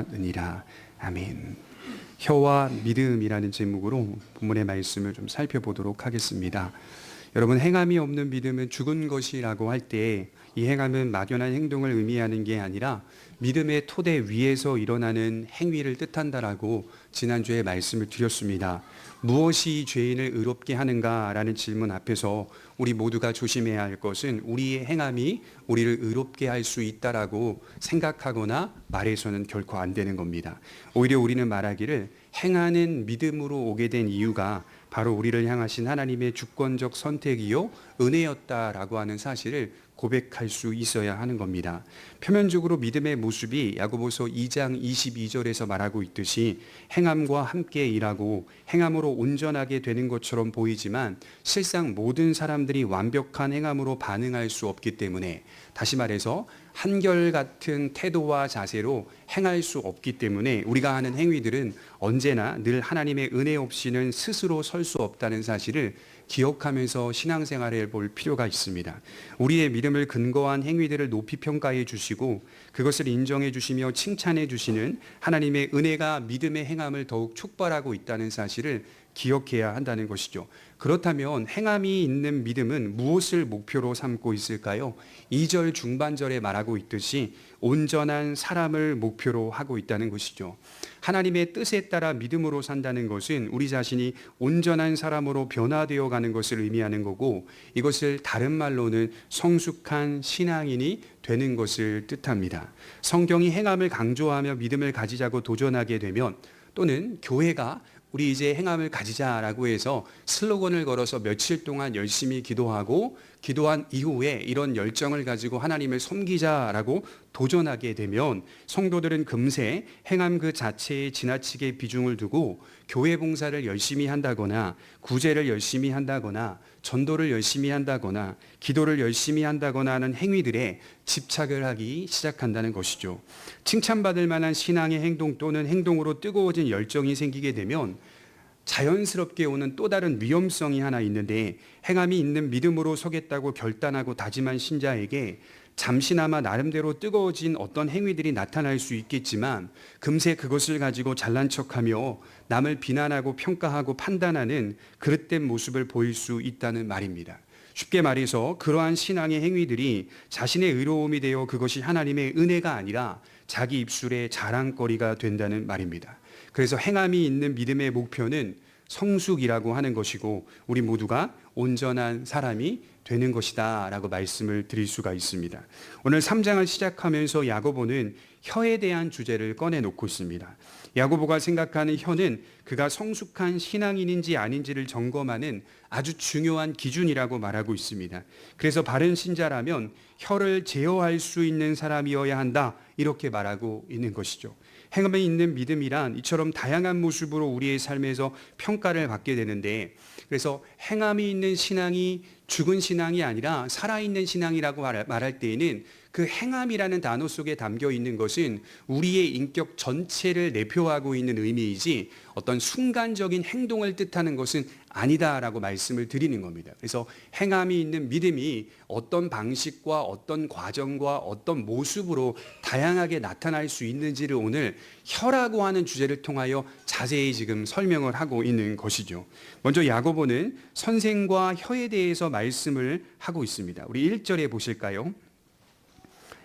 하느니라. 아멘. 혀와 믿음이라는 제목으로 본문의 말씀을 좀 살펴보도록 하겠습니다. 여러분, 행함이 없는 믿음은 죽은 것이라고 할 때 이 행함은 막연한 행동을 의미하는 게 아니라 믿음의 토대 위에서 일어나는 행위를 뜻한다라고 지난주에 말씀을 드렸습니다. 무엇이 죄인을 의롭게 하는가라는 질문 앞에서 우리 모두가 조심해야 할 것은 우리의 행함이 우리를 의롭게 할 수 있다라고 생각하거나 말해서는 결코 안 되는 겁니다. 오히려 우리는 말하기를 행하는 믿음으로 오게 된 이유가 바로 우리를 향하신 하나님의 주권적 선택이요 은혜였다라고 하는 사실을 고백할 수 있어야 하는 겁니다. 표면적으로 믿음의 모습이 야고보서 2장 22절에서 말하고 있듯이 행함과 함께 일하고 행함으로 온전하게 되는 것처럼 보이지만 실상 모든 사람들이 완벽한 행함으로 반응할 수 없기 때문에, 다시 말해서 한결같은 태도와 자세로 행할 수 없기 때문에 우리가 하는 행위들은 언제나 늘 하나님의 은혜 없이는 스스로 설 수 없다는 사실을 기억하면서 신앙생활을 볼 필요가 있습니다. 우리의 믿음을 근거한 행위들을 높이 평가해 주시고 그것을 인정해 주시며 칭찬해 주시는 하나님의 은혜가 믿음의 행함을 더욱 촉발하고 있다는 사실을 기억해야 한다는 것이죠. 그렇다면 행함이 있는 믿음은 무엇을 목표로 삼고 있을까요? 2절 중반절에 말하고 있듯이 온전한 사람을 목표로 하고 있다는 것이죠. 하나님의 뜻에 따라 믿음으로 산다는 것은 우리 자신이 온전한 사람으로 변화되어 가는 것을 의미하는 거고, 이것을 다른 말로는 성숙한 신앙인이 되는 것을 뜻합니다. 성경이 행함을 강조하며 믿음을 가지자고 도전하게 되면, 또는 교회가 우리 이제 행함을 가지자라고 해서 슬로건을 걸어서 며칠 동안 열심히 기도하고 기도한 이후에 이런 열정을 가지고 하나님을 섬기자라고 도전하게 되면 성도들은 금세 행함 그 자체에 지나치게 비중을 두고 교회 봉사를 열심히 한다거나 구제를 열심히 한다거나 전도를 열심히 한다거나 기도를 열심히 한다거나 하는 행위들에 집착을 하기 시작한다는 것이죠. 칭찬받을 만한 신앙의 행동 또는 행동으로 뜨거워진 열정이 생기게 되면 자연스럽게 오는 또 다른 위험성이 하나 있는데, 행함이 있는 믿음으로 서겠다고 결단하고 다짐한 신자에게 잠시나마 나름대로 뜨거워진 어떤 행위들이 나타날 수 있겠지만 금세 그것을 가지고 잘난 척하며 남을 비난하고 평가하고 판단하는 그릇된 모습을 보일 수 있다는 말입니다. 쉽게 말해서 그러한 신앙의 행위들이 자신의 의로움이 되어 그것이 하나님의 은혜가 아니라 자기 입술의 자랑거리가 된다는 말입니다. 그래서 행함이 있는 믿음의 목표는 성숙이라고 하는 것이고 우리 모두가 온전한 사람이 되는 것이다 라고 말씀을 드릴 수가 있습니다. 오늘 3장을 시작하면서 야고보는 혀에 대한 주제를 꺼내놓고 있습니다. 야고보가 생각하는 혀는 그가 성숙한 신앙인인지 아닌지를 점검하는 아주 중요한 기준이라고 말하고 있습니다. 그래서 바른 신자라면 혀를 제어할 수 있는 사람이어야 한다, 이렇게 말하고 있는 것이죠. 행함에 있는 믿음이란 이처럼 다양한 모습으로 우리의 삶에서 평가를 받게 되는데, 그래서 행함이 있는 신앙이 죽은 신앙이 아니라 살아있는 신앙이라고 말할 때에는 그 행함이라는 단어 속에 담겨 있는 것은 우리의 인격 전체를 내포하고 있는 의미이지 어떤 순간적인 행동을 뜻하는 것은 아니다라고 말씀을 드리는 겁니다. 그래서 행함이 있는 믿음이 어떤 방식과 어떤 과정과 어떤 모습으로 다양하게 나타날 수 있는지를 오늘 혀라고 하는 주제를 통하여 자세히 지금 설명을 하고 있는 것이죠. 먼저 야고보는 선생과 혀에 대해서 말씀을 하고 있습니다. 우리 1절에 보실까요?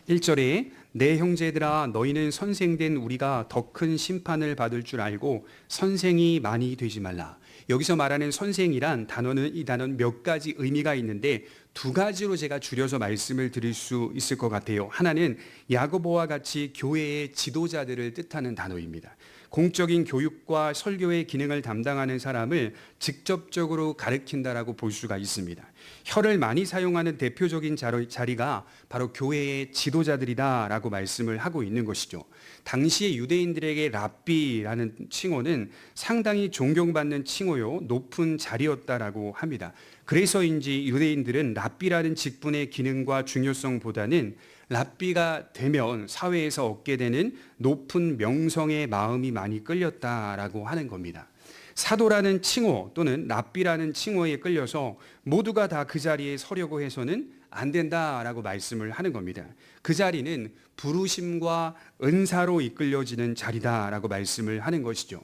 1절에 내 형제들아 너희는 선생된 우리가 더 큰 심판을 받을 줄 알고 선생이 많이 되지 말라. 여기서 말하는 선생이란 단어는 이 단어는 몇 가지 의미가 있는데 두 가지로 제가 줄여서 말씀을 드릴 수 있을 것 같아요. 하나는 야고보와 같이 교회의 지도자들을 뜻하는 단어입니다. 공적인 교육과 설교의 기능을 담당하는 사람을 직접적으로 가리킨다라고 볼 수가 있습니다. 혀를 많이 사용하는 대표적인 자리가 바로 교회의 지도자들이다라고 말씀을 하고 있는 것이죠. 당시의 유대인들에게 랍비라는 칭호는 상당히 존경받는 칭호요, 높은 자리였다라고 합니다. 그래서인지 유대인들은 랍비라는 직분의 기능과 중요성보다는 랍비가 되면 사회에서 얻게 되는 높은 명성의 마음이 많이 끌렸다라고 하는 겁니다. 사도라는 칭호 또는 랍비라는 칭호에 끌려서 모두가 다 그 자리에 서려고 해서는 안 된다라고 말씀을 하는 겁니다. 그 자리는 부르심과 은사로 이끌려지는 자리다라고 말씀을 하는 것이죠.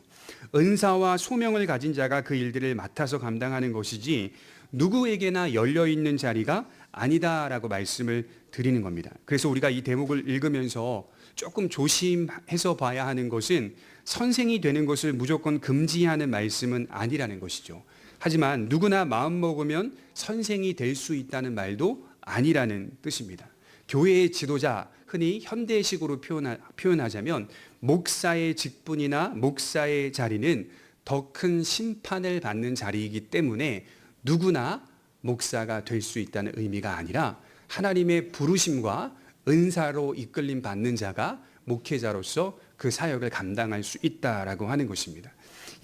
은사와 소명을 가진 자가 그 일들을 맡아서 감당하는 것이지 누구에게나 열려있는 자리가 아니다라고 말씀을 드리는 겁니다. 그래서 우리가 이 대목을 읽으면서 조금 조심해서 봐야 하는 것은 선생이 되는 것을 무조건 금지하는 말씀은 아니라는 것이죠. 하지만 누구나 마음 먹으면 선생이 될 수 있다는 말도 아니라는 뜻입니다. 교회의 지도자, 흔히 현대식으로 표현하자면 목사의 직분이나 목사의 자리는 더 큰 심판을 받는 자리이기 때문에 누구나 목사가 될 수 있다는 의미가 아니라 하나님의 부르심과 은사로 이끌림 받는 자가 목회자로서 그 사역을 감당할 수 있다라고 하는 것입니다.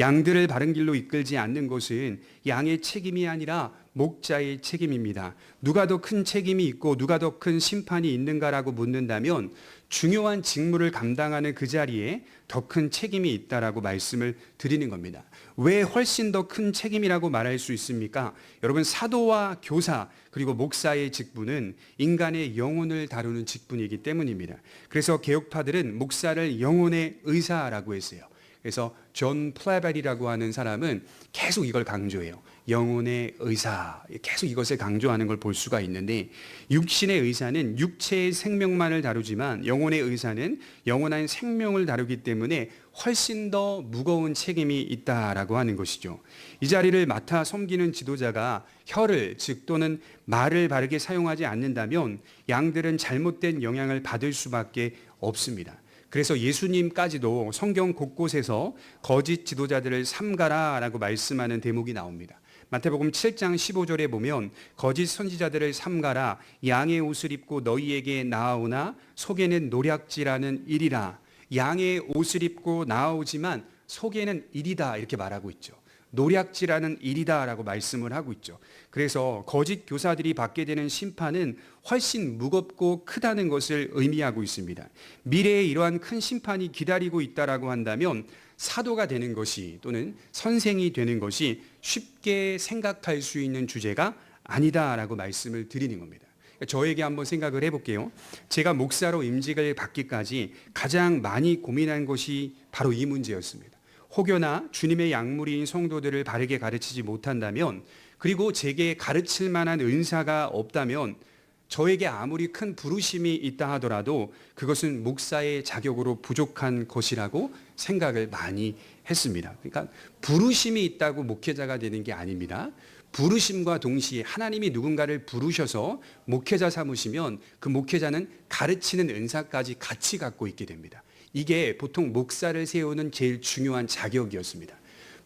양들을 바른 길로 이끌지 않는 것은 양의 책임이 아니라 목자의 책임입니다. 누가 더 큰 책임이 있고 누가 더 큰 심판이 있는가라고 묻는다면 중요한 직무를 감당하는 그 자리에 더 큰 책임이 있다라고 말씀을 드리는 겁니다. 왜 훨씬 더 큰 책임이라고 말할 수 있습니까? 여러분, 사도와 교사 그리고 목사의 직분은 인간의 영혼을 다루는 직분이기 때문입니다. 그래서 개혁파들은 목사를 영혼의 의사라고 했어요. 그래서 존 플레벨이라고 하는 사람은 계속 이걸 강조해요. 영혼의 의사, 계속 이것을 강조하는 걸 볼 수가 있는데, 육신의 의사는 육체의 생명만을 다루지만 영혼의 의사는 영원한 생명을 다루기 때문에 훨씬 더 무거운 책임이 있다라고 하는 것이죠. 이 자리를 맡아 섬기는 지도자가 혀를, 즉 또는 말을 바르게 사용하지 않는다면 양들은 잘못된 영향을 받을 수밖에 없습니다. 그래서 예수님까지도 성경 곳곳에서 거짓 지도자들을 삼가라라고 말씀하는 대목이 나옵니다. 마태복음 7장 15절에 보면 거짓 선지자들을 삼가라, 양의 옷을 입고 너희에게 나아오나 속에는 노략질하는 일이라. 양의 옷을 입고 나아오지만 속에는 일이다, 이렇게 말하고 있죠. 노략질하는 일이다라고 말씀을 하고 있죠. 그래서 거짓 교사들이 받게 되는 심판은 훨씬 무겁고 크다는 것을 의미하고 있습니다. 미래에 이러한 큰 심판이 기다리고 있다라고 한다면 사도가 되는 것이 또는 선생이 되는 것이 쉽게 생각할 수 있는 주제가 아니다라고 말씀을 드리는 겁니다. 저에게 한번 생각을 해볼게요. 제가 목사로 임직을 받기까지 가장 많이 고민한 것이 바로 이 문제였습니다. 혹여나 주님의 약물인 성도들을 바르게 가르치지 못한다면, 그리고 제게 가르칠 만한 은사가 없다면, 저에게 아무리 큰 부르심이 있다 하더라도 그것은 목사의 자격으로 부족한 것이라고 생각을 많이 했습니다. 그러니까 부르심이 있다고 목회자가 되는 게 아닙니다. 부르심과 동시에 하나님이 누군가를 부르셔서 목회자 삼으시면 그 목회자는 가르치는 은사까지 같이 갖고 있게 됩니다. 이게 보통 목사를 세우는 제일 중요한 자격이었습니다.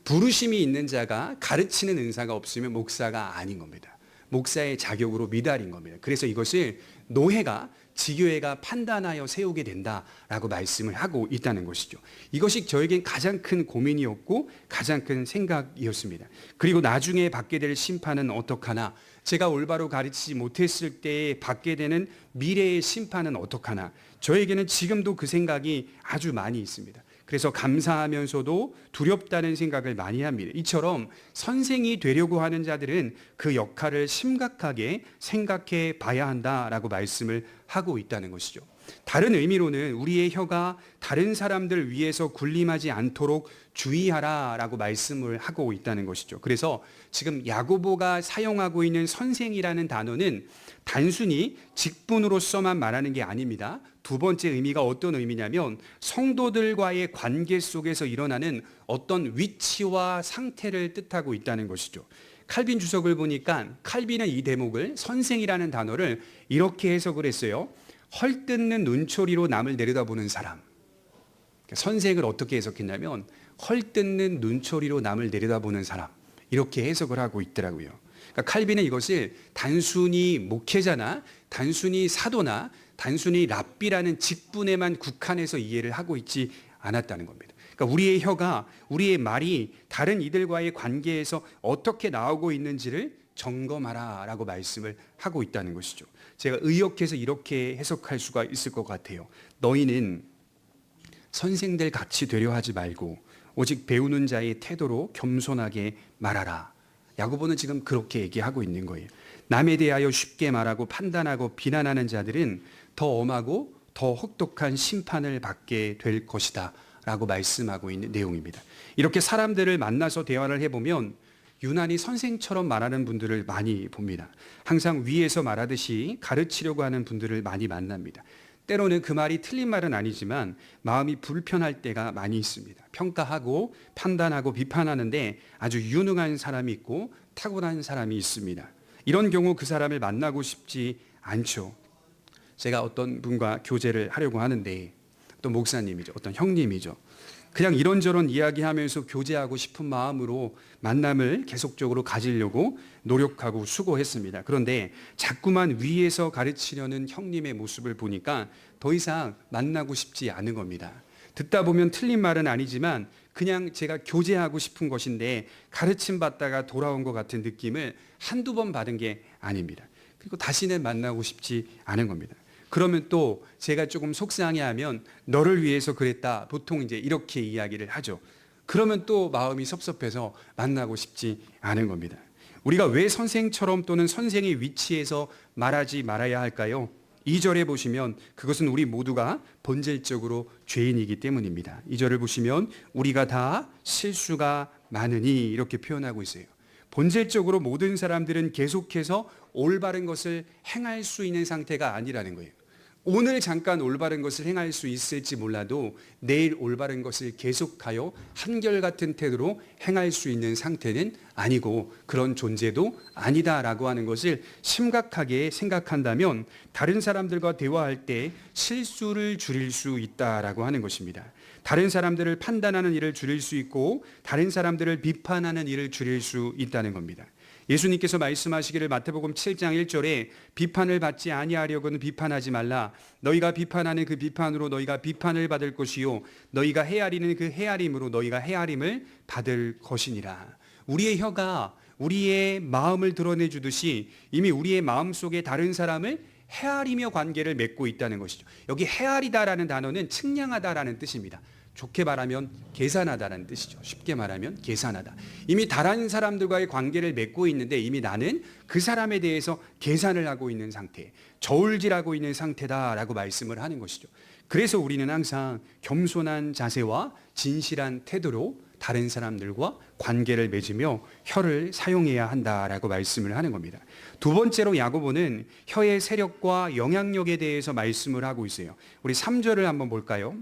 부르심이 있는 자가 가르치는 은사가 없으면 목사가 아닌 겁니다. 목사의 자격으로 미달인 겁니다. 그래서 이것을 노회가, 지교회가 판단하여 세우게 된다라고 말씀을 하고 있다는 것이죠. 이것이 저에겐 가장 큰 고민이었고 가장 큰 생각이었습니다. 그리고 나중에 받게 될 심판은 어떡하나, 제가 올바로 가르치지 못했을 때 받게 되는 미래의 심판은 어떡하나, 저에게는 지금도 그 생각이 아주 많이 있습니다. 그래서 감사하면서도 두렵다는 생각을 많이 합니다. 이처럼 선생이 되려고 하는 자들은 그 역할을 심각하게 생각해 봐야 한다라고 말씀을 하고 있다는 것이죠. 다른 의미로는 우리의 혀가 다른 사람들 위해서 군림하지 않도록 주의하라라고 말씀을 하고 있다는 것이죠. 그래서 지금 야고보가 사용하고 있는 선생이라는 단어는 단순히 직분으로서만 말하는 게 아닙니다. 두 번째 의미가 어떤 의미냐면 성도들과의 관계 속에서 일어나는 어떤 위치와 상태를 뜻하고 있다는 것이죠. 칼빈 주석을 보니까 칼빈은 이 대목을, 선생이라는 단어를 이렇게 해석을 했어요. 헐뜯는 눈초리로 남을 내려다보는 사람. 선생을 어떻게 해석했냐면 헐뜯는 눈초리로 남을 내려다보는 사람, 이렇게 해석을 하고 있더라고요. 그러니까 칼빈은 이것을 단순히 목회자나 단순히 사도나 단순히 랍비라는 직분에만 국한해서 이해를 하고 있지 않았다는 겁니다. 그러니까 우리의 혀가, 우리의 말이 다른 이들과의 관계에서 어떻게 나오고 있는지를 점검하라라고 말씀을 하고 있다는 것이죠. 제가 의역해서 이렇게 해석할 수가 있을 것 같아요. 너희는 선생들 같이 되려 하지 말고 오직 배우는 자의 태도로 겸손하게 말하라. 야고보는 지금 그렇게 얘기하고 있는 거예요. 남에 대하여 쉽게 말하고 판단하고 비난하는 자들은 더 엄하고 더 혹독한 심판을 받게 될 것이다 라고 말씀하고 있는 내용입니다. 이렇게 사람들을 만나서 대화를 해보면 유난히 선생처럼 말하는 분들을 많이 봅니다. 항상 위에서 말하듯이 가르치려고 하는 분들을 많이 만납니다. 때로는 그 말이 틀린 말은 아니지만 마음이 불편할 때가 많이 있습니다. 평가하고 판단하고 비판하는데 아주 유능한 사람이 있고 탁월한 사람이 있습니다. 이런 경우 그 사람을 만나고 싶지 않죠. 제가 어떤 분과 교제를 하려고 하는데 또 목사님이죠. 어떤 형님이죠. 그냥 이런저런 이야기하면서 교제하고 싶은 마음으로 만남을 계속적으로 가지려고 노력하고 수고했습니다. 그런데 자꾸만 위에서 가르치려는 형님의 모습을 보니까 더 이상 만나고 싶지 않은 겁니다. 듣다 보면 틀린 말은 아니지만 그냥 제가 교제하고 싶은 것인데 가르침 받다가 돌아온 것 같은 느낌을 한두 번 받은 게 아닙니다. 그리고 다시는 만나고 싶지 않은 겁니다. 그러면 또 제가 조금 속상해하면 너를 위해서 그랬다. 보통 이제 이렇게 이야기를 하죠. 그러면 또 마음이 섭섭해서 만나고 싶지 않은 겁니다. 우리가 왜 선생처럼 또는 선생의 위치에서 말하지 말아야 할까요? 2절에 보시면 그것은 우리 모두가 본질적으로 죄인이기 때문입니다. 2절을 보시면 우리가 다 실수가 많으니 이렇게 표현하고 있어요. 본질적으로 모든 사람들은 계속해서 올바른 것을 행할 수 있는 상태가 아니라는 거예요. 오늘 잠깐 올바른 것을 행할 수 있을지 몰라도 내일 올바른 것을 계속하여 한결같은 태도로 행할 수 있는 상태는 아니고 그런 존재도 아니다라고 하는 것을 심각하게 생각한다면 다른 사람들과 대화할 때 실수를 줄일 수 있다라고 하는 것입니다. 다른 사람들을 판단하는 일을 줄일 수 있고 다른 사람들을 비판하는 일을 줄일 수 있다는 겁니다. 예수님께서 말씀하시기를 마태복음 7장 1절에 비판을 받지 아니하려고는 비판하지 말라. 너희가 비판하는 그 비판으로 너희가 비판을 받을 것이요 너희가 헤아리는 그 헤아림으로 너희가 헤아림을 받을 것이니라. 우리의 혀가 우리의 마음을 드러내 주듯이 이미 우리의 마음속에 다른 사람을 헤아리며 관계를 맺고 있다는 것이죠. 여기 헤아리다라는 단어는 측량하다라는 뜻입니다. 좋게 말하면 계산하다라는 뜻이죠. 쉽게 말하면 계산하다. 이미 다른 사람들과의 관계를 맺고 있는데 이미 나는 그 사람에 대해서 계산을 하고 있는 상태, 저울질하고 있는 상태다라고 말씀을 하는 것이죠. 그래서 우리는 항상 겸손한 자세와 진실한 태도로 다른 사람들과 관계를 맺으며 혀를 사용해야 한다라고 말씀을 하는 겁니다. 두 번째로 야고보는 혀의 세력과 영향력에 대해서 말씀을 하고 있어요. 우리 3절을 한번 볼까요?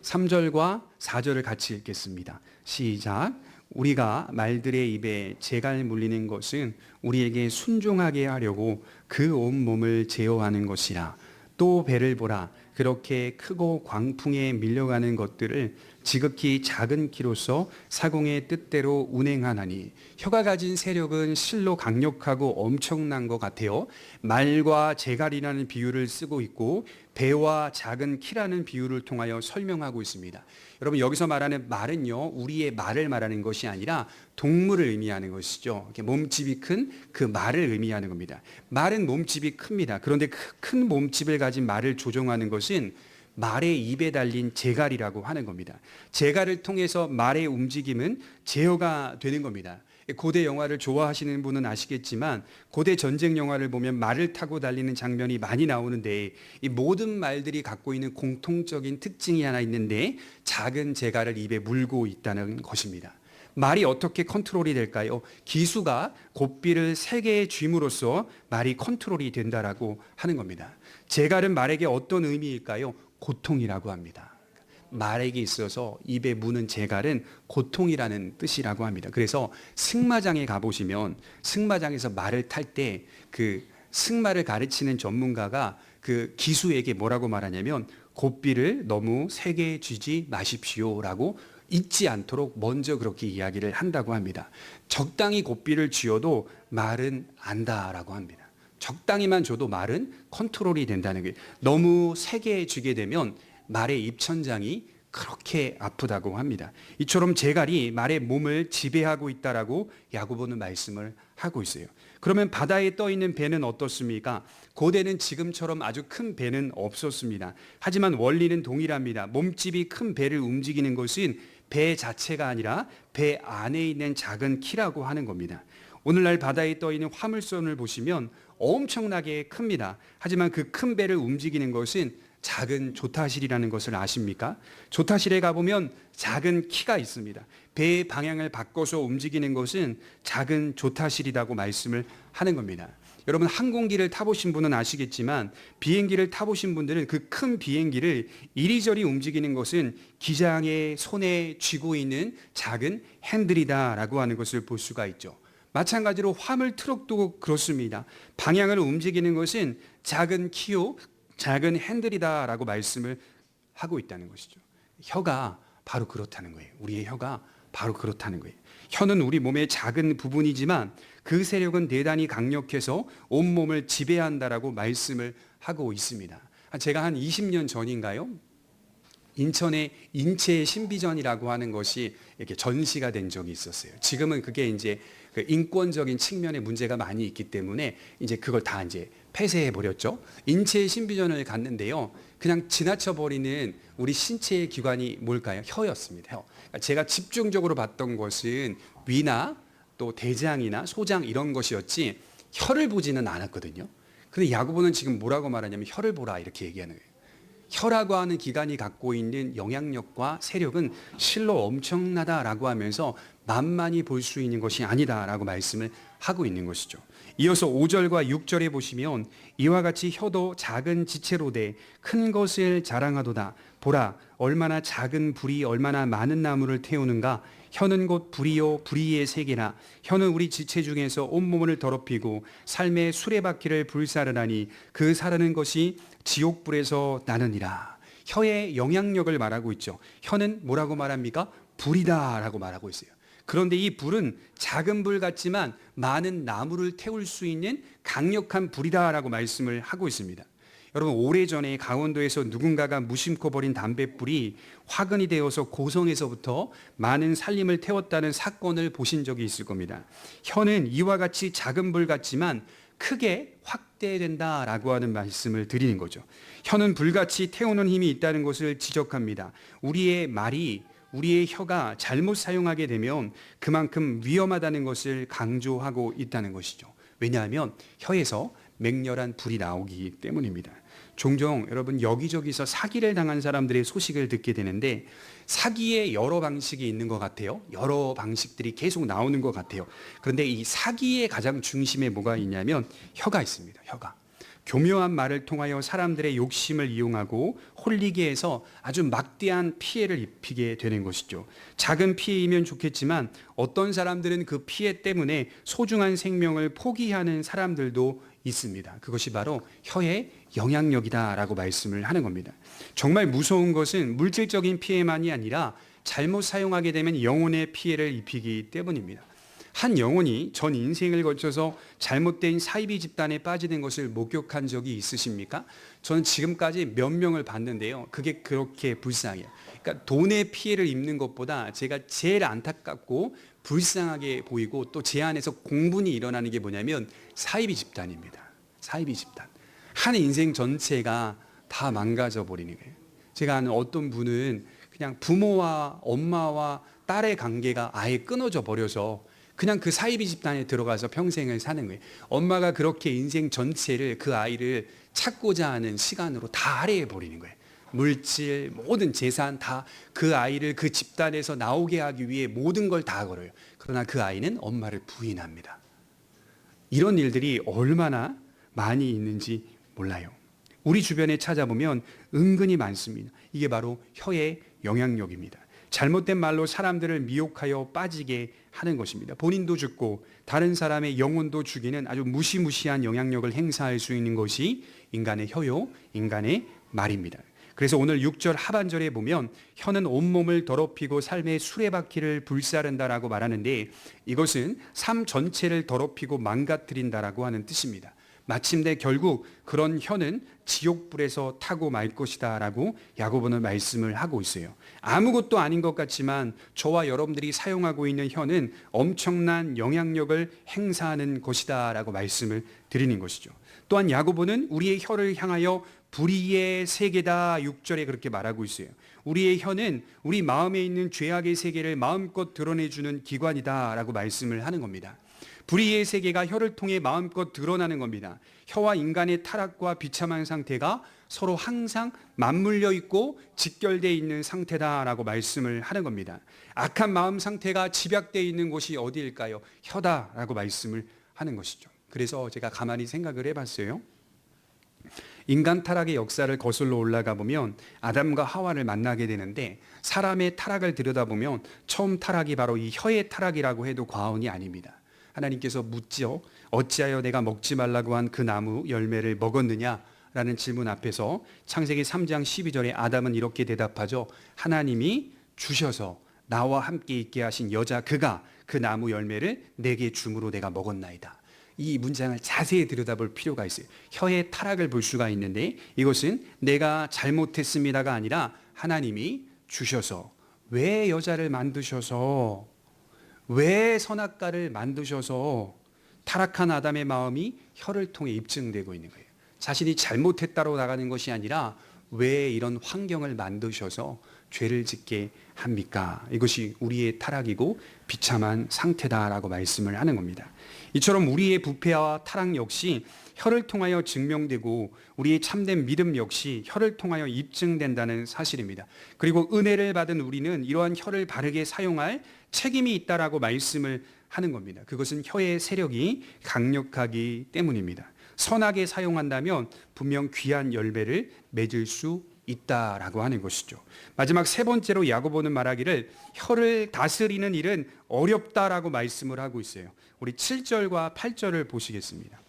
3절과 4절을 같이 읽겠습니다. 시작. 우리가 말들의 입에 재갈 물리는 것은 우리에게 순종하게 하려고 그 온 몸을 제어하는 것이라. 또 배를 보라. 그렇게 크고 광풍에 밀려가는 것들을 지극히 작은 키로서 사공의 뜻대로 운행하나니. 혀가 가진 세력은 실로 강력하고 엄청난 것 같아요. 말과 재갈이라는 비유를 쓰고 있고 배와 작은 키라는 비유를 통하여 설명하고 있습니다. 여러분 여기서 말하는 말은요 우리의 말을 말하는 것이 아니라 동물을 의미하는 것이죠. 몸집이 큰 그 말을 의미하는 겁니다. 말은 몸집이 큽니다. 그런데 그 큰 몸집을 가진 말을 조종하는 것은 말의 입에 달린 재갈이라고 하는 겁니다. 재갈을 통해서 말의 움직임은 제어가 되는 겁니다. 고대 영화를 좋아하시는 분은 아시겠지만 고대 전쟁 영화를 보면 말을 타고 달리는 장면이 많이 나오는데 이 모든 말들이 갖고 있는 공통적인 특징이 하나 있는데 작은 재갈을 입에 물고 있다는 것입니다. 말이 어떻게 컨트롤이 될까요? 기수가 고삐를 세 개의 쥐므로써 말이 컨트롤이 된다라고 하는 겁니다. 재갈은 말에게 어떤 의미일까요? 고통이라고 합니다. 말에게 있어서 입에 무는 재갈은 고통이라는 뜻이라고 합니다. 그래서 승마장에 가보시면 승마장에서 말을 탈 때 그 승마를 가르치는 전문가가 그 기수에게 뭐라고 말하냐면 고삐를 너무 세게 쥐지 마십시오라고 잊지 않도록 먼저 그렇게 이야기를 한다고 합니다. 적당히 고삐를 쥐어도 말은 안다라고 합니다. 적당히만 줘도 말은 컨트롤이 된다는 게 너무 세게 쥐게 되면 말의 입천장이 그렇게 아프다고 합니다. 이처럼 재갈이 말의 몸을 지배하고 있다라고 야고보는 말씀을 하고 있어요. 그러면 바다에 떠 있는 배는 어떻습니까? 고대는 지금처럼 아주 큰 배는 없었습니다. 하지만 원리는 동일합니다. 몸집이 큰 배를 움직이는 것은 배 자체가 아니라 배 안에 있는 작은 키라고 하는 겁니다. 오늘날 바다에 떠 있는 화물선을 보시면 엄청나게 큽니다. 하지만 그 큰 배를 움직이는 것은 작은 조타실이라는 것을 아십니까? 조타실에 가보면 작은 키가 있습니다. 배의 방향을 바꿔서 움직이는 것은 작은 조타실이라고 말씀을 하는 겁니다. 여러분 항공기를 타보신 분은 아시겠지만 비행기를 타보신 분들은 그 큰 비행기를 이리저리 움직이는 것은 기장의 손에 쥐고 있는 작은 핸들이다라고 하는 것을 볼 수가 있죠. 마찬가지로 화물 트럭도 그렇습니다. 방향을 움직이는 것은 작은 키요, 작은 핸들이다라고 말씀을 하고 있다는 것이죠. 혀가 바로 그렇다는 거예요. 우리의 혀가 바로 그렇다는 거예요. 혀는 우리 몸의 작은 부분이지만 그 세력은 대단히 강력해서 온몸을 지배한다라고 말씀을 하고 있습니다. 제가 한 20년 전인가요? 인천에 인체 신비전이라고 하는 것이 이렇게 전시가 된 적이 있었어요. 지금은 그게 이제 그 인권적인 측면의 문제가 많이 있기 때문에 이제 그걸 다 이제 폐쇄해 버렸죠. 인체 신비전을 갔는데요. 그냥 지나쳐 버리는 우리 신체의 기관이 뭘까요? 혀였습니다. 혀. 그러니까 제가 집중적으로 봤던 것은 위나 또 대장이나 소장 이런 것이었지 혀를 보지는 않았거든요. 근데 야고보는 지금 뭐라고 말하냐면 혀를 보라 이렇게 얘기하는 거예요. 혀라고 하는 기관이 갖고 있는 영향력과 세력은 실로 엄청나다라고 하면서 만만히 볼 수 있는 것이 아니다라고 말씀을 하고 있는 것이죠. 이어서 5절과 6절에 보시면 이와 같이 혀도 작은 지체로 돼 큰 것을 자랑하도다. 보라 얼마나 작은 불이 얼마나 많은 나무를 태우는가. 혀는 곧 불이요 불의의 세계라. 혀는 우리 지체 중에서 온몸을 더럽히고 삶의 수레바퀴를 불사르나니 그 사르는 것이 지옥불에서 나느니라. 혀의 영향력을 말하고 있죠. 혀는 뭐라고 말합니까? 불이다라고 말하고 있어요. 그런데 이 불은 작은 불 같지만 많은 나무를 태울 수 있는 강력한 불이다라고 말씀을 하고 있습니다. 여러분 오래전에 강원도에서 누군가가 무심코 버린 담뱃불이 화근이 되어서 고성에서부터 많은 살림을 태웠다는 사건을 보신 적이 있을 겁니다. 혀는 이와 같이 작은 불 같지만 크게 확대된다라고 하는 말씀을 드리는 거죠. 혀는 불같이 태우는 힘이 있다는 것을 지적합니다. 우리의 말이 우리의 혀가 잘못 사용하게 되면 그만큼 위험하다는 것을 강조하고 있다는 것이죠. 왜냐하면 혀에서 맹렬한 불이 나오기 때문입니다. 종종 여러분 여기저기서 사기를 당한 사람들의 소식을 듣게 되는데 사기의 여러 방식이 있는 것 같아요. 여러 방식들이 계속 나오는 것 같아요. 그런데 이 사기의 가장 중심에 뭐가 있냐면 혀가 있습니다. 혀가. 교묘한 말을 통하여 사람들의 욕심을 이용하고 홀리게 해서 아주 막대한 피해를 입히게 되는 것이죠. 작은 피해이면 좋겠지만 어떤 사람들은 그 피해 때문에 소중한 생명을 포기하는 사람들도 있습니다. 그것이 바로 혀의 영향력이다라고 말씀을 하는 겁니다. 정말 무서운 것은 물질적인 피해만이 아니라 잘못 사용하게 되면 영혼의 피해를 입히기 때문입니다. 한 영혼이 전 인생을 거쳐서 잘못된 사이비 집단에 빠지는 것을 목격한 적이 있으십니까? 저는 지금까지 몇 명을 봤는데요. 그게 그렇게 불쌍해요. 그러니까 돈의 피해를 입는 것보다 제가 제일 안타깝고 불쌍하게 보이고 또 제 안에서 공분이 일어나는 게 뭐냐면 사이비 집단입니다. 사이비 집단. 한 인생 전체가 다 망가져 버리는 거예요. 제가 아는 어떤 분은 그냥 부모와 엄마와 딸의 관계가 아예 끊어져 버려서 그냥 그 사이비 집단에 들어가서 평생을 사는 거예요. 엄마가 그렇게 인생 전체를 그 아이를 찾고자 하는 시간으로 다 할애해 버리는 거예요. 물질, 모든 재산 다 그 아이를 그 집단에서 나오게 하기 위해 모든 걸 다 걸어요. 그러나 그 아이는 엄마를 부인합니다. 이런 일들이 얼마나 많이 있는지 몰라요. 우리 주변에 찾아보면 은근히 많습니다. 이게 바로 혀의 영향력입니다. 잘못된 말로 사람들을 미혹하여 빠지게 하는 것입니다. 본인도 죽고 다른 사람의 영혼도 죽이는 아주 무시무시한 영향력을 행사할 수 있는 것이 인간의 혀요, 인간의 말입니다. 그래서 오늘 6절 하반절에 보면 혀는 온몸을 더럽히고 삶의 수레바퀴를 불사른다라고 말하는데 이것은 삶 전체를 더럽히고 망가뜨린다라고 하는 뜻입니다. 마침내 결국 그런 혀는 지옥불에서 타고 말 것이다 라고 야고보는 말씀을 하고 있어요. 아무것도 아닌 것 같지만 저와 여러분들이 사용하고 있는 혀는 엄청난 영향력을 행사하는 것이다 라고 말씀을 드리는 것이죠. 또한 야고보는 우리의 혀를 향하여 불의의 세계다 6절에 그렇게 말하고 있어요. 우리의 혀는 우리 마음에 있는 죄악의 세계를 마음껏 드러내주는 기관이다라고 말씀을 하는 겁니다. 불의의 세계가 혀를 통해 마음껏 드러나는 겁니다. 혀와 인간의 타락과 비참한 상태가 서로 항상 맞물려 있고 직결되어 있는 상태다라고 말씀을 하는 겁니다. 악한 마음 상태가 집약되어 있는 곳이 어디일까요? 혀다라고 말씀을 하는 것이죠. 그래서 제가 가만히 생각을 해봤어요. 인간 타락의 역사를 거슬러 올라가 보면 아담과 하와를 만나게 되는데, 사람의 타락을 들여다보면 처음 타락이 바로 이 혀의 타락이라고 해도 과언이 아닙니다. 하나님께서 묻죠. 어찌하여 내가 먹지 말라고 한 그 나무 열매를 먹었느냐? 라는 질문 앞에서 창세기 3장 12절에 아담은 이렇게 대답하죠. 하나님이 주셔서 나와 함께 있게 하신 여자 그가 그 나무 열매를 내게 줌으로 내가 먹었나이다. 이 문장을 자세히 들여다볼 필요가 있어요. 혀의 타락을 볼 수가 있는데, 이것은 내가 잘못했습니다가 아니라 하나님이 주셔서, 왜 여자를 만드셔서, 왜 선악과를 만드셔서 타락한 아담의 마음이 혀를 통해 입증되고 있는 거예요. 자신이 잘못했다로 나가는 것이 아니라 왜 이런 환경을 만드셔서 죄를 짓게 합니까? 이것이 우리의 타락이고 비참한 상태다라고 말씀을 하는 겁니다. 이처럼 우리의 부패와 타락 역시 혀를 통하여 증명되고 우리의 참된 믿음 역시 혀를 통하여 입증된다는 사실입니다. 그리고 은혜를 받은 우리는 이러한 혀를 바르게 사용할 책임이 있다라고 말씀을 하는 겁니다. 그것은 혀의 세력이 강력하기 때문입니다. 선하게 사용한다면 분명 귀한 열매를 맺을 수 있다라고 하는 것이죠. 마지막 세 번째로 야고보는 말하기를 혀를 다스리는 일은 어렵다라고 말씀을 하고 있어요. 우리 7절과 8절을 보시겠습니다.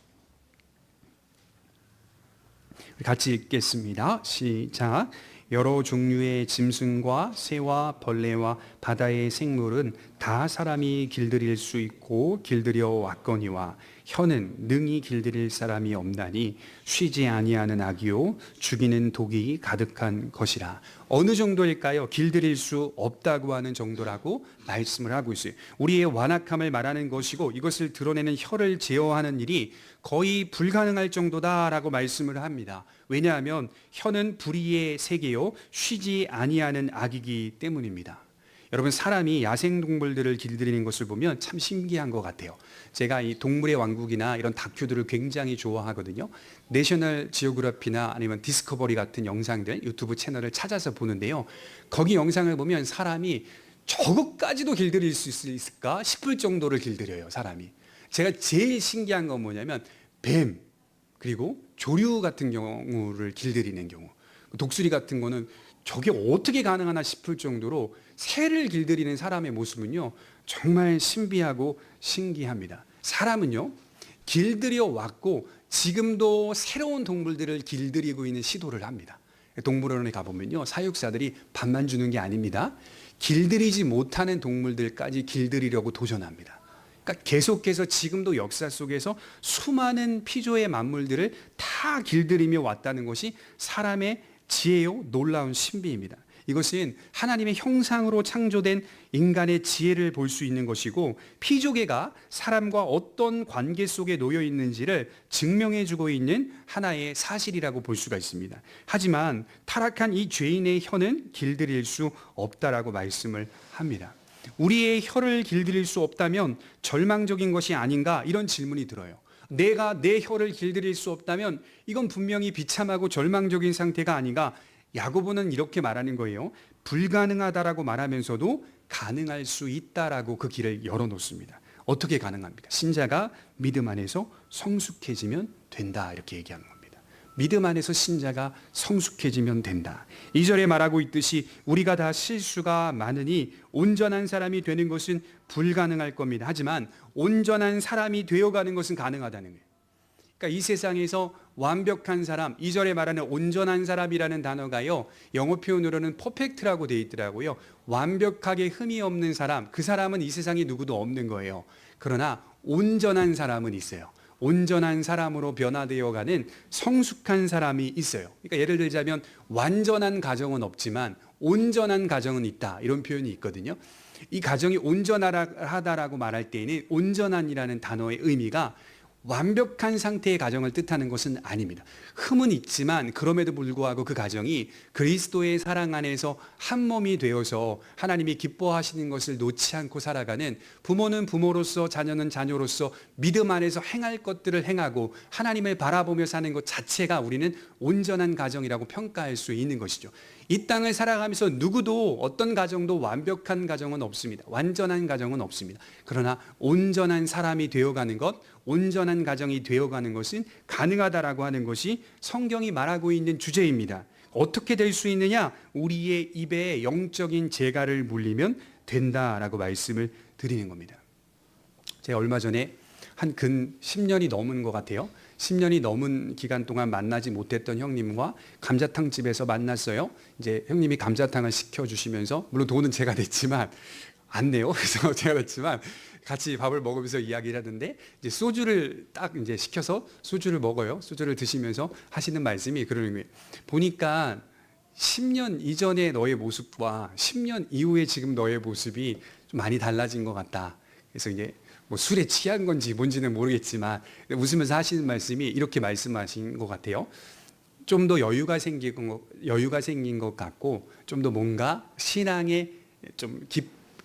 같이 읽겠습니다. 시작. 여러 종류의 짐승과 새와 벌레와 바다의 생물은 다 사람이 길들일 수 있고 길들여 왔거니와 혀는 능히 길들일 사람이 없나니 쉬지 아니하는 악이요 죽이는 독이 가득한 것이라. 어느 정도일까요? 길들일 수 없다고 하는 정도라고 말씀을 하고 있어요. 우리의 완악함을 말하는 것이고 이것을 드러내는 혀를 제어하는 일이 거의 불가능할 정도다라고 말씀을 합니다. 왜냐하면 혀는 불의의 세계요 쉬지 아니하는 악이기 때문입니다. 여러분, 사람이 야생동물들을 길들이는 것을 보면 참 신기한 것 같아요. 제가 이 동물의 왕국이나 이런 다큐들을 굉장히 좋아하거든요. 내셔널 지오그래피나 아니면 디스커버리 같은 영상들, 유튜브 채널을 찾아서 보는데요. 거기 영상을 보면 사람이 저것까지도 길들일 수 있을까 싶을 정도를 길들여요, 사람이. 제가 제일 신기한 건 뭐냐면 뱀, 그리고 조류 같은 경우를 길들이는 경우. 독수리 같은 거는 저게 어떻게 가능하나 싶을 정도로 새를 길들이는 사람의 모습은요, 정말 신비하고 신기합니다. 사람은요, 길들여 왔고 지금도 새로운 동물들을 길들이고 있는 시도를 합니다. 동물원에 가보면요, 사육사들이 밥만 주는 게 아닙니다. 길들이지 못하는 동물들까지 길들이려고 도전합니다. 그러니까 계속해서 지금도 역사 속에서 수많은 피조의 만물들을 다 길들이며 왔다는 것이 사람의 지혜요 놀라운 신비입니다. 이것은 하나님의 형상으로 창조된 인간의 지혜를 볼 수 있는 것이고, 피조계가 사람과 어떤 관계 속에 놓여 있는지를 증명해 주고 있는 하나의 사실이라고 볼 수가 있습니다. 하지만 타락한 이 죄인의 혀는 길들일 수 없다라고 말씀을 합니다. 우리의 혀를 길들일 수 없다면 절망적인 것이 아닌가, 이런 질문이 들어요. 내가 내 혀를 길들일 수 없다면 이건 분명히 비참하고 절망적인 상태가 아닌가. 야고보는 이렇게 말하는 거예요. 불가능하다라고 말하면서도 가능할 수 있다라고 그 길을 열어놓습니다. 어떻게 가능합니까? 신자가 믿음 안에서 성숙해지면 된다, 이렇게 얘기하는 겁니다. 믿음 안에서 신자가 성숙해지면 된다. 2절에 말하고 있듯이 우리가 다 실수가 많으니 온전한 사람이 되는 것은 불가능할 겁니다. 하지만 온전한 사람이 되어가는 것은 가능하다는 거예요. 그러니까 이 세상에서 완벽한 사람, 2절에 말하는 온전한 사람이라는 단어가요, 영어 표현으로는 퍼펙트라고 되어 있더라고요. 완벽하게 흠이 없는 사람, 그 사람은 이 세상에 누구도 없는 거예요. 그러나 온전한 사람은 있어요. 온전한 사람으로 변화되어가는 성숙한 사람이 있어요. 그러니까 예를 들자면 완전한 가정은 없지만 온전한 가정은 있다, 이런 표현이 있거든요. 이 가정이 온전하다라고 말할 때에는 온전한이라는 단어의 의미가 완벽한 상태의 가정을 뜻하는 것은 아닙니다. 흠은 있지만 그럼에도 불구하고 그 가정이 그리스도의 사랑 안에서 한 몸이 되어서 하나님이 기뻐하시는 것을 놓지 않고 살아가는, 부모는 부모로서 자녀는 자녀로서 믿음 안에서 행할 것들을 행하고 하나님을 바라보며 사는 것 자체가 우리는 온전한 가정이라고 평가할 수 있는 것이죠. 이 땅을 살아가면서 누구도 어떤 가정도 완벽한 가정은 없습니다. 완전한 가정은 없습니다. 그러나 온전한 사람이 되어가는 것, 온전한 가정이 되어가는 것은 가능하다라고 하는 것이 성경이 말하고 있는 주제입니다. 어떻게 될 수 있느냐? 우리의 입에 영적인 재갈을 물리면 된다라고 말씀을 드리는 겁니다. 제가 얼마 전에 한 근 10년이 넘은 것 같아요. 10년이 넘은 기간 동안 만나지 못했던 형님과 감자탕 집에서 만났어요. 이제 형님이 감자탕을 시켜주시면서, 물론 돈은 제가 냈지만, 안 내요. 그래서 제가 냈지만, 같이 밥을 먹으면서 이야기를 하는데, 이제 소주를 딱 이제 시켜서 소주를 먹어요. 소주를 드시면서 하시는 말씀이 그러는 거예요. 보니까 10년 이전의 너의 모습과 10년 이후에 지금 너의 모습이 좀 많이 달라진 것 같다. 그래서 이제 뭐 술에 취한 건지 뭔지는 모르겠지만 웃으면서 하시는 말씀이 이렇게 말씀하신 것 같아요. 좀 더 여유가 생긴 것 같고, 좀 더 뭔가 신앙에 좀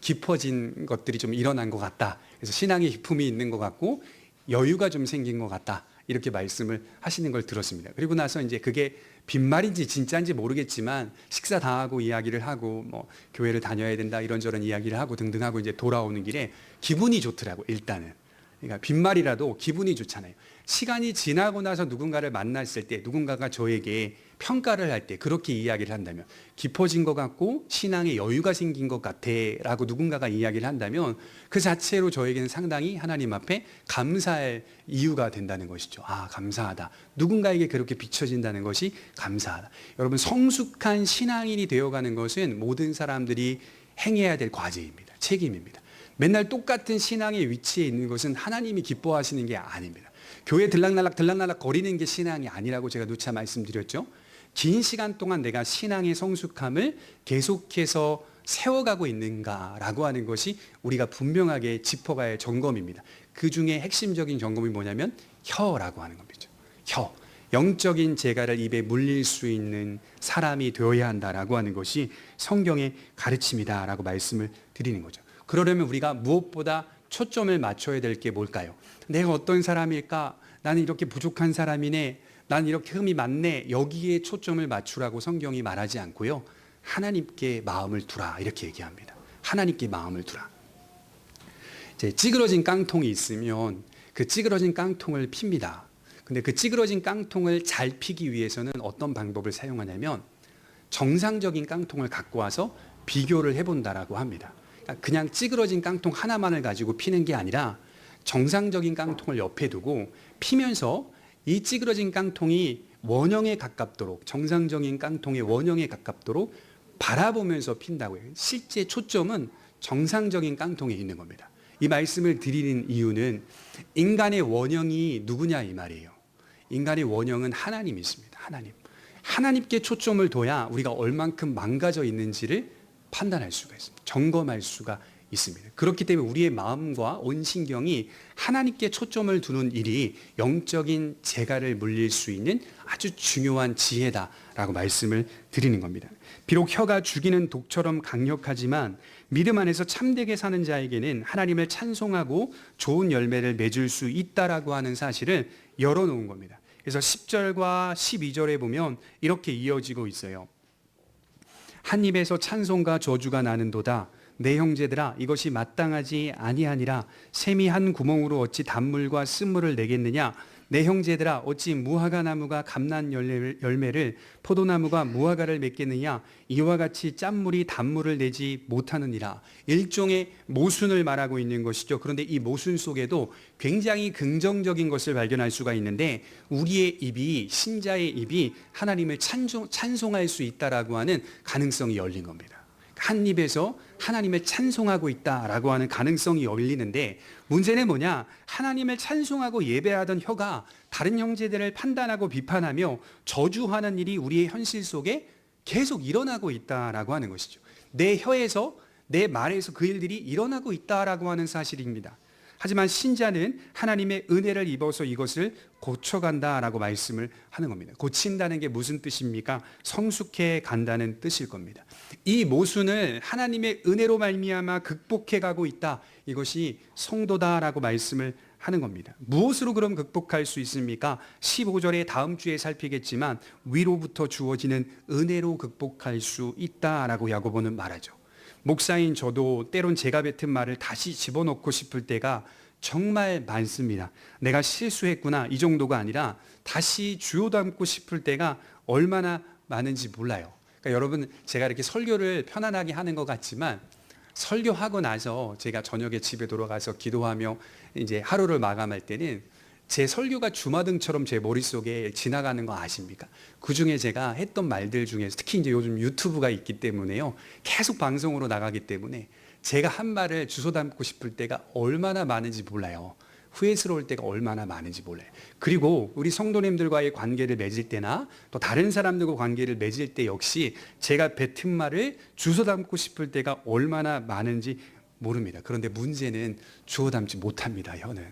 깊어진 것들이 좀 일어난 것 같다. 그래서 신앙의 기품이 있는 것 같고 여유가 좀 생긴 것 같다. 이렇게 말씀을 하시는 걸 들었습니다. 그리고 나서 이제 그게 빈말인지 진짜인지 모르겠지만 식사 다 하고 이야기를 하고 뭐 교회를 다녀야 된다 이런저런 이야기를 하고 등등 하고 이제 돌아오는 길에 기분이 좋더라고. 일단은 그러니까 빈말이라도 기분이 좋잖아요. 시간이 지나고 나서 누군가를 만났을 때 누군가가 저에게 평가를 할 때 그렇게 이야기를 한다면, 깊어진 것 같고 신앙에 여유가 생긴 것 같아 라고 누군가가 이야기를 한다면 그 자체로 저에게는 상당히 하나님 앞에 감사할 이유가 된다는 것이죠. 아, 감사하다. 누군가에게 그렇게 비춰진다는 것이 감사하다. 여러분, 성숙한 신앙인이 되어가는 것은 모든 사람들이 행해야 될 과제입니다. 책임입니다. 맨날 똑같은 신앙의 위치에 있는 것은 하나님이 기뻐하시는 게 아닙니다. 교회 들락날락 거리는 게 신앙이 아니라고 제가 누차 말씀드렸죠. 긴 시간 동안 내가 신앙의 성숙함을 계속해서 세워가고 있는가라고 하는 것이 우리가 분명하게 짚어가야 할 점검입니다. 그 중에 핵심적인 점검이 뭐냐면 혀라고 하는 겁니다. 혀. 영적인 재갈을 입에 물릴 수 있는 사람이 되어야 한다라고 하는 것이 성경의 가르침이다라고 말씀을 드리는 거죠. 그러려면 우리가 무엇보다 초점을 맞춰야 될 게 뭘까요? 내가 어떤 사람일까? 나는 이렇게 부족한 사람이네. 난 이렇게 흠이 많네. 여기에 초점을 맞추라고 성경이 말하지 않고요. 하나님께 마음을 두라 이렇게 얘기합니다. 하나님께 마음을 두라. 이제 찌그러진 깡통이 있으면 그 찌그러진 깡통을 핍니다. 근데 그 찌그러진 깡통을 잘 피기 위해서는 어떤 방법을 사용하냐면 정상적인 깡통을 갖고 와서 비교를 해본다라고 합니다. 그냥 찌그러진 깡통 하나만을 가지고 피는 게 아니라 정상적인 깡통을 옆에 두고 피면서 이 찌그러진 깡통이 원형에 가깝도록, 정상적인 깡통의 원형에 가깝도록 바라보면서 핀다고요. 실제 초점은 정상적인 깡통에 있는 겁니다. 이 말씀을 드리는 이유는 인간의 원형이 누구냐 이 말이에요. 인간의 원형은 하나님이십니다. 하나님께 초점을 둬야 우리가 얼만큼 망가져 있는지를 판단할 수가 있습니다. 점검할 수가 있습니다. 그렇기 때문에 우리의 마음과 온 신경이 하나님께 초점을 두는 일이 영적인 재갈을 물릴 수 있는 아주 중요한 지혜다라고 말씀을 드리는 겁니다. 비록 혀가 죽이는 독처럼 강력하지만 믿음 안에서 참되게 사는 자에게는 하나님을 찬송하고 좋은 열매를 맺을 수 있다라고 하는 사실을 열어놓은 겁니다. 그래서 10절과 12절에 보면 이렇게 이어지고 있어요. 한 입에서 찬송과 저주가 나는도다. 내 형제들아, 이것이 마땅하지 아니하니라. 샘이 한 구멍으로 어찌 단물과 쓴물을 내겠느냐. 내 형제들아, 어찌 무화과 나무가 감난 열매를, 포도나무가 무화과를 맺겠느냐. 이와 같이 짠물이 단물을 내지 못하느니라. 일종의 모순을 말하고 있는 것이죠. 그런데 이 모순 속에도 굉장히 긍정적인 것을 발견할 수가 있는데, 우리의 입이, 신자의 입이 하나님을 찬송할 수 있다라고 하는 가능성이 열린 겁니다. 한 입에서 하나님을 찬송하고 있다라고 하는 가능성이 열리는데, 문제는 뭐냐? 하나님을 찬송하고 예배하던 혀가 다른 형제들을 판단하고 비판하며 저주하는 일이 우리의 현실 속에 계속 일어나고 있다라고 하는 것이죠. 내 혀에서, 내 말에서 그 일들이 일어나고 있다라고 하는 사실입니다. 하지만 신자는 하나님의 은혜를 입어서 이것을 고쳐간다라고 말씀을 하는 겁니다. 고친다는 게 무슨 뜻입니까? 성숙해 간다는 뜻일 겁니다. 이 모순을 하나님의 은혜로 말미암아 극복해 가고 있다. 이것이 성도다라고 말씀을 하는 겁니다. 무엇으로 그럼 극복할 수 있습니까? 15절에 다음 주에 살피겠지만 위로부터 주어지는 은혜로 극복할 수 있다라고 야고보는 말하죠. 목사인 저도 때론 제가 뱉은 말을 다시 집어넣고 싶을 때가 정말 많습니다. 내가 실수했구나 이 정도가 아니라 다시 주워 담고 싶을 때가 얼마나 많은지 몰라요. 그러니까 여러분, 제가 이렇게 설교를 편안하게 하는 것 같지만 설교하고 나서 제가 저녁에 집에 돌아가서 기도하며 이제 하루를 마감할 때는 제 설교가 주마등처럼 제 머릿속에 지나가는 거 아십니까? 그 중에 제가 했던 말들 중에서 특히 이제 요즘 유튜브가 있기 때문에요. 계속 방송으로 나가기 때문에 제가 한 말을 주워 담고 싶을 때가 얼마나 많은지 몰라요. 후회스러울 때가 얼마나 많은지 몰라요. 그리고 우리 성도님들과의 관계를 맺을 때나 또 다른 사람들과 관계를 맺을 때 역시 제가 뱉은 말을 주워 담고 싶을 때가 얼마나 많은지 모릅니다. 그런데 문제는 주워 담지 못합니다. 혀는.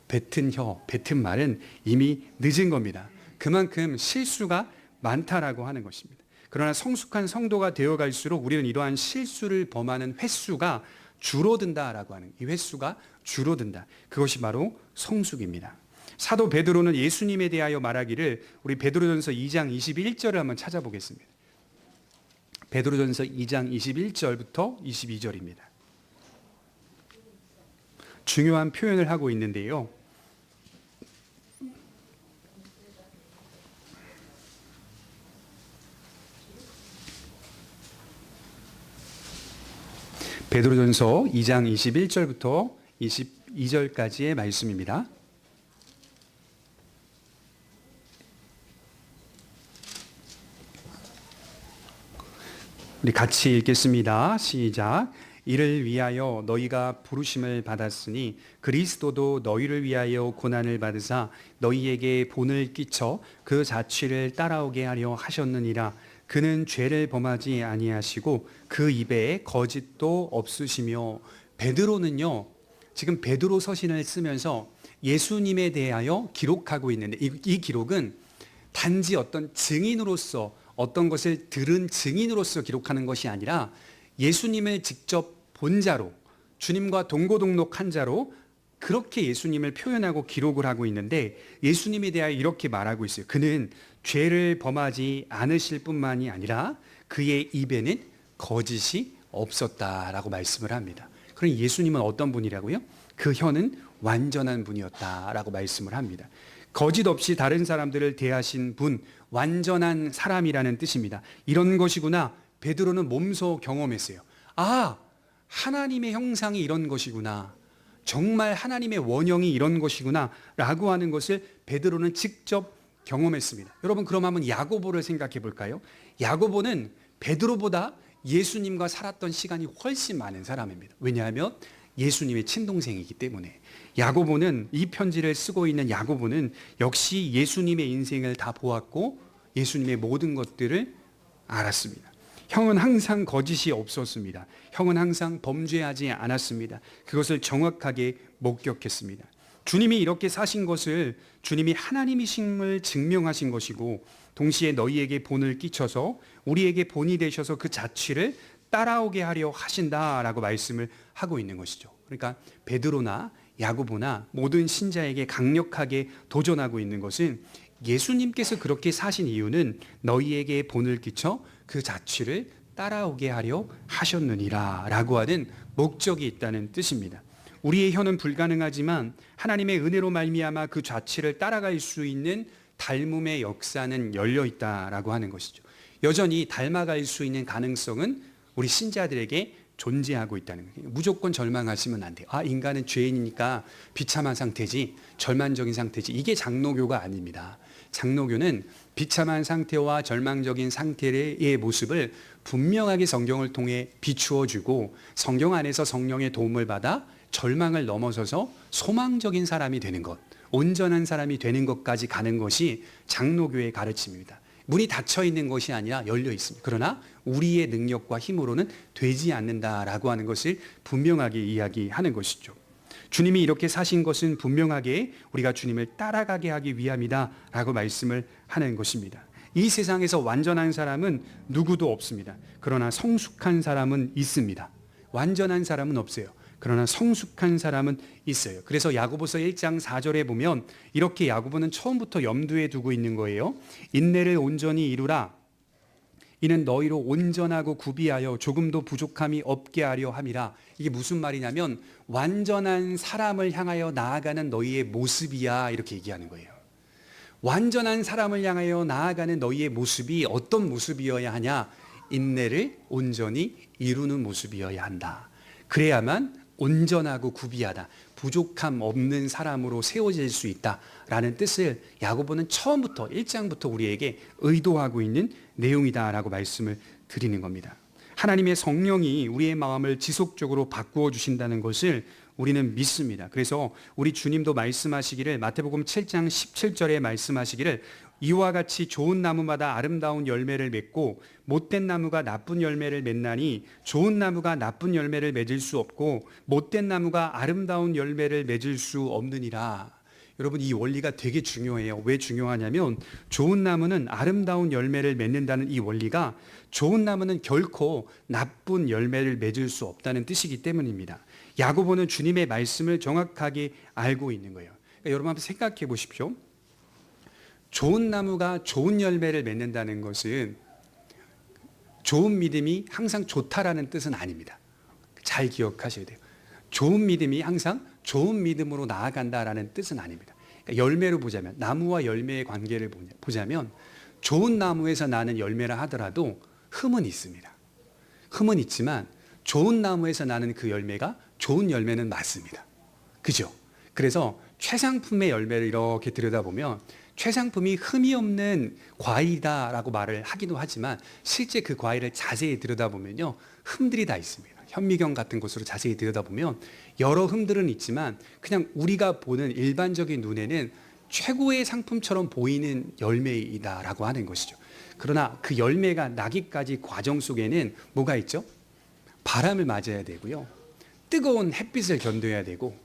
뱉은 말은 이미 늦은 겁니다. 그만큼 실수가 많다라고 하는 것입니다. 그러나 성숙한 성도가 되어갈수록 우리는 이러한 실수를 범하는 횟수가 줄어든다라고 하는, 이 횟수가 줄어든다. 그것이 바로 성숙입니다. 사도 베드로는 예수님에 대하여 말하기를, 우리 베드로전서 2장 21절을 한번 찾아보겠습니다. 베드로전서 2장 21절부터 22절입니다. 중요한 표현을 하고 있는데요. 베드로전서 2장 21절부터 22절까지의 말씀입니다. 우리 같이 읽겠습니다. 시작. 이를 위하여 너희가 부르심을 받았으니 그리스도도 너희를 위하여 고난을 받으사 너희에게 본을 끼쳐 그 자취를 따라오게 하려 하셨느니라. 그는 죄를 범하지 아니하시고 그 입에 거짓도 없으시며. 베드로는요, 지금 베드로 서신을 쓰면서 예수님에 대하여 기록하고 있는데 이 기록은 단지 어떤 증인으로서, 어떤 것을 들은 증인으로서 기록하는 것이 아니라 예수님을 직접 본 자로, 주님과 동고동록한 자로 그렇게 예수님을 표현하고 기록을 하고 있는데, 예수님에 대하여 이렇게 말하고 있어요. 그는 죄를 범하지 않으실 뿐만이 아니라 그의 입에는 거짓이 없었다라고 말씀을 합니다. 그럼 예수님은 어떤 분이라고요? 그 혀는 완전한 분이었다라고 말씀을 합니다. 거짓 없이 다른 사람들을 대하신 분, 완전한 사람이라는 뜻입니다. 이런 것이구나 베드로는 몸소 경험했어요. 아, 하나님의 형상이 이런 것이구나, 정말 하나님의 원형이 이런 것이구나 라고 하는 것을 베드로는 직접 경험했습니다. 여러분, 그럼 한번 야고보를 생각해 볼까요? 야고보는 베드로보다 예수님과 살았던 시간이 훨씬 많은 사람입니다. 왜냐하면 예수님의 친동생이기 때문에. 야고보는, 이 편지를 쓰고 있는 야고보는 역시 예수님의 인생을 다 보았고 예수님의 모든 것들을 알았습니다. 형은 항상 거짓이 없었습니다. 형은 항상 범죄하지 않았습니다. 그것을 정확하게 목격했습니다. 주님이 이렇게 사신 것을 주님이 하나님이심을 증명하신 것이고, 동시에 너희에게 본을 끼쳐서 우리에게 본이 되셔서 그 자취를 따라오게 하려 하신다라고 말씀을 하고 있는 것이죠. 그러니까 베드로나 야고보나 모든 신자에게 강력하게 도전하고 있는 것은, 예수님께서 그렇게 사신 이유는 너희에게 본을 끼쳐 그 자취를 따라오게 하려 하셨느니라 라고 하는 목적이 있다는 뜻입니다. 우리의 혀는 불가능하지만 하나님의 은혜로 말미암아 그 자취를 따라갈 수 있는 닮음의 역사는 열려 있다라고 하는 것이죠. 여전히 닮아갈 수 있는 가능성은 우리 신자들에게 존재하고 있다는 거예요. 무조건 절망하시면 안 돼요. 아, 인간은 죄인이니까 비참한 상태지, 절망적인 상태지. 이게 장로교가 아닙니다. 장로교는 비참한 상태와 절망적인 상태의 모습을 분명하게 성경을 통해 비추어 주고, 성경 안에서 성령의 도움을 받아 절망을 넘어서서 소망적인 사람이 되는 것, 온전한 사람이 되는 것까지 가는 것이 장로교의 가르침입니다. 문이 닫혀 있는 것이 아니라 열려 있습니다. 그러나 우리의 능력과 힘으로는 되지 않는다라고 하는 것을 분명하게 이야기하는 것이죠. 주님이 이렇게 사신 것은 분명하게 우리가 주님을 따라가게 하기 위함이다 라고 말씀을 하는 것입니다. 이 세상에서 완전한 사람은 누구도 없습니다. 그러나 성숙한 사람은 있습니다. 완전한 사람은 없어요. 그러나 성숙한 사람은 있어요. 그래서 야고보서 1장 4절에 보면 이렇게 야고보는 처음부터 염두에 두고 있는 거예요. 인내를 온전히 이루라. 이는 너희로 온전하고 구비하여 조금도 부족함이 없게 하려 함이라. 이게 무슨 말이냐면 완전한 사람을 향하여 나아가는 너희의 모습이야, 이렇게 얘기하는 거예요. 완전한 사람을 향하여 나아가는 너희의 모습이 어떤 모습이어야 하냐? 인내를 온전히 이루는 모습이어야 한다. 그래야만 온전하고 구비하다, 부족함 없는 사람으로 세워질 수 있다라는 뜻을 야고보는 처음부터 1장부터 우리에게 의도하고 있는 내용이다라고 말씀을 드리는 겁니다. 하나님의 성령이 우리의 마음을 지속적으로 바꾸어 주신다는 것을 우리는 믿습니다. 그래서 우리 주님도 말씀하시기를, 마태복음 7장 17절에 말씀하시기를, 이와 같이 좋은 나무마다 아름다운 열매를 맺고 못된 나무가 나쁜 열매를 맺나니 좋은 나무가 나쁜 열매를 맺을 수 없고 못된 나무가 아름다운 열매를 맺을 수 없느니라. 여러분, 이 원리가 되게 중요해요. 왜 중요하냐면 좋은 나무는 아름다운 열매를 맺는다는 이 원리가 좋은 나무는 결코 나쁜 열매를 맺을 수 없다는 뜻이기 때문입니다. 야고보는 주님의 말씀을 정확하게 알고 있는 거예요. 그러니까 여러분 한번 생각해 보십시오. 좋은 나무가 좋은 열매를 맺는다는 것은 좋은 믿음이 항상 좋다라는 뜻은 아닙니다. 잘 기억하셔야 돼요. 좋은 믿음이 항상 좋은 믿음으로 나아간다라는 뜻은 아닙니다. 그러니까 열매로 보자면, 나무와 열매의 관계를 보자면 좋은 나무에서 나는 열매라 하더라도 흠은 있습니다. 흠은 있지만 좋은 나무에서 나는 그 열매가 좋은 열매는 맞습니다. 그죠? 그래서 최상품의 열매를 이렇게 들여다보면 최상품이 흠이 없는 과일이다라고 말을 하기도 하지만 실제 그 과일을 자세히 들여다보면요, 흠들이 다 있습니다. 현미경 같은 곳으로 자세히 들여다보면 여러 흠들은 있지만 그냥 우리가 보는 일반적인 눈에는 최고의 상품처럼 보이는 열매이다라고 하는 것이죠. 그러나 그 열매가 나기까지 과정 속에는 뭐가 있죠? 바람을 맞아야 되고요, 뜨거운 햇빛을 견뎌야 되고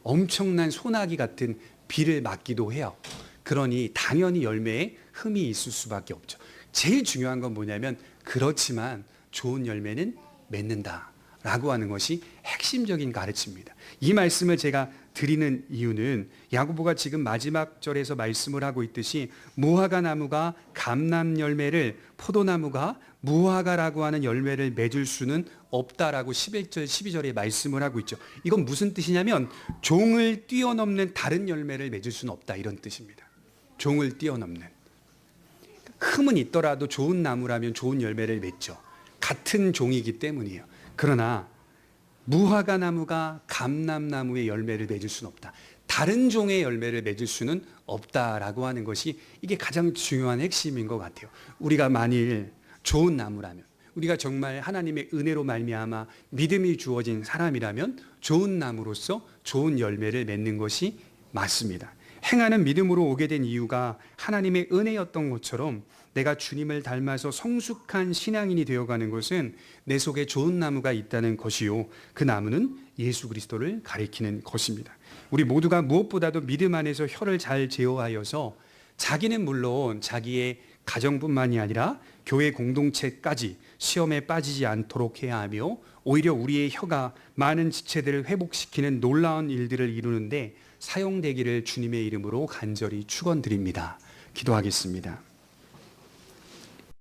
엄청난 소나기 같은 비를 맞기도 해요. 그러니 당연히 열매에 흠이 있을 수밖에 없죠. 제일 중요한 건 뭐냐면 그렇지만 좋은 열매는 맺는다라고 하는 것이 핵심적인 가르침입니다. 이 말씀을 제가 드리는 이유는 야고보가 지금 마지막 절에서 말씀을 하고 있듯이 무화과 나무가 감람 열매를, 포도나무가 무화과라고 하는 열매를 맺을 수는 없다라고 11절 12절에 말씀을 하고 있죠. 이건 무슨 뜻이냐면 종을 뛰어넘는 다른 열매를 맺을 수는 없다, 이런 뜻입니다. 종을 뛰어넘는. 흠은 있더라도 좋은 나무라면 좋은 열매를 맺죠. 같은 종이기 때문이에요. 그러나 무화과 나무가 감람나무의 열매를 맺을 수는 없다. 다른 종의 열매를 맺을 수는 없다라고 하는 것이 이게 가장 중요한 핵심인 것 같아요. 우리가 만일 좋은 나무라면, 우리가 정말 하나님의 은혜로 말미암아 믿음이 주어진 사람이라면 좋은 나무로서 좋은 열매를 맺는 것이 맞습니다. 행하는 믿음으로 오게 된 이유가 하나님의 은혜였던 것처럼 내가 주님을 닮아서 성숙한 신앙인이 되어가는 것은 내 속에 좋은 나무가 있다는 것이요, 그 나무는 예수 그리스도를 가리키는 것입니다. 우리 모두가 무엇보다도 믿음 안에서 혀를 잘 제어하여서 자기는 물론 자기의 가정뿐만이 아니라 교회 공동체까지 시험에 빠지지 않도록 해야 하며 오히려 우리의 혀가 많은 지체들을 회복시키는 놀라운 일들을 이루는데 사용되기를 주님의 이름으로 간절히 축원드립니다. 기도하겠습니다.